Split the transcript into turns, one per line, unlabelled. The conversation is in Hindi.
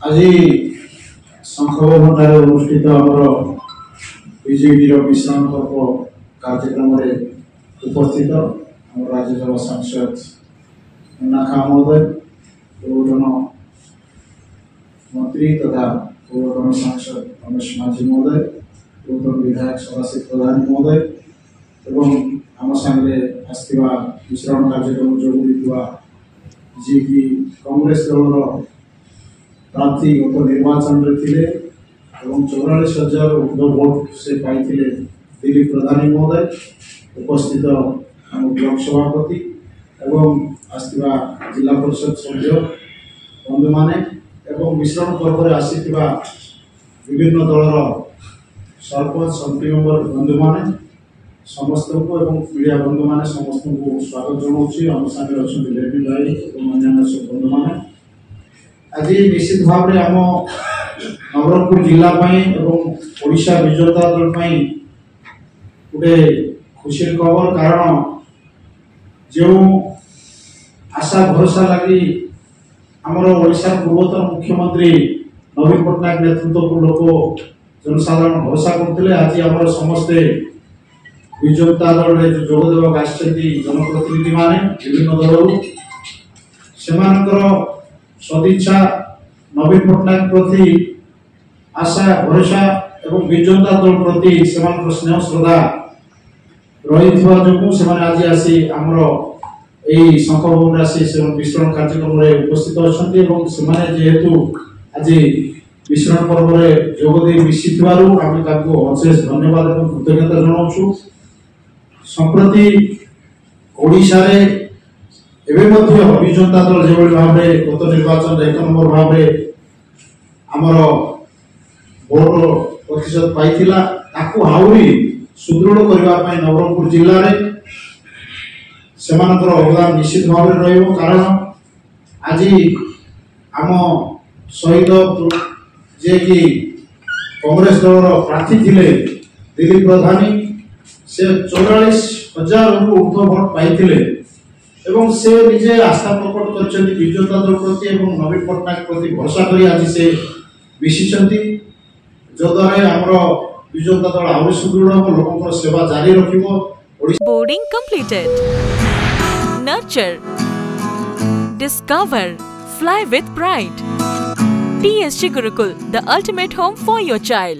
आज शंखभवनଠାରେ ଅନୁଷ୍ଠିତ ଆମର ବିଜେଡିର ବିଶ୍ରାମ ପର୍ବ କାର୍ଯ୍ୟକ୍ରମରେ ଉପସ୍ଥିତ ଆମ ରାଜ୍ୟସଭା ସାଂସଦ ମୁନ୍ନା ଖାଁ ମହୋଦୟ, ପୂର୍ବତନ मंत्री तथा पूर्वतन सांसद रमेश माझी महोदय, पूर्वतन विधायक सदाशिव प्रधान महोदय एवं आम सामने आसवा विश्राम कार्यक्रम जोड़ा जी की कांग्रेस दल प्रार्थी गत निर्वाचन में थे 44,000 भोट से पाई दिलीप प्रधान महोदय, उपस्थित आम ब्लॉक सभापति एवं आसवा जिला परिषद सभ्य बंधु माने एवं विश्राम पर्व आसीथिबा विभिन्न दलर सरपंच एमपी मेंबर बंधु माने समस्त को एवं मीडिया बंधु माने समस्त को स्वागत जनाऊँ। आम सामने अच्छा लेवी भाई और अन्य सब बंधु माने आज निश्चित भाव में आम नवरंगपुर जिला ओडिशा विजु जनता दल गोटे खुशी खबर, कारण जो आशा भरोसा लगी आमर ओडिशा पूर्वतन मुख्यमंत्री नवीन पट्टनायक नेतृत्व को लोक जनसाधारण भरोसा करते। आज आम समस्ते विजु जनता दल जोगदेवा जनप्रतिनिधि माने विभिन्न दल से सदिच्छा नवीन पट्टनायक प्रति आशा भरोसा एवं विजु जनता दल प्रति स्नेह श्रद्धा रही जो आज आसी आमर यही शंखभवन आसी विश्राम कार्यक्रम में उपस्थित अच्छा जेहेतु आज विश्राम पर्व में जोगदे मिसी आम अशेष धन्यवाद और कृतज्ञता जनाऊँ। संप्रति ओडिशा रे विजु जनता दल जो भाव में गत निर्वाचन 1 नंबर भाव में आमर भोट प्रतिशत पाई आहरी सुदृढ़ करने नवरंगपुर जिले में सेमानकर अवदान निश्चित भाव में रही, कारण आज आम सहित जे कि कांग्रेस दल प्रार्थी थे दिलीप प्रधानी से 44,000 ऊर्ध्व भोट पाई से निजे आस्था प्रकट कर विजु जनता दल प्रति और नवीन पट्टनायक प्रति भरोसा कर आज से मिसी जद्वारा आमर विजु जनता दल आहरी सुदृढ़ लोक सेवा जारी रख।
Boarding completed. Nurture, discover, fly with pride. TSG Gurukul, the ultimate home for your child.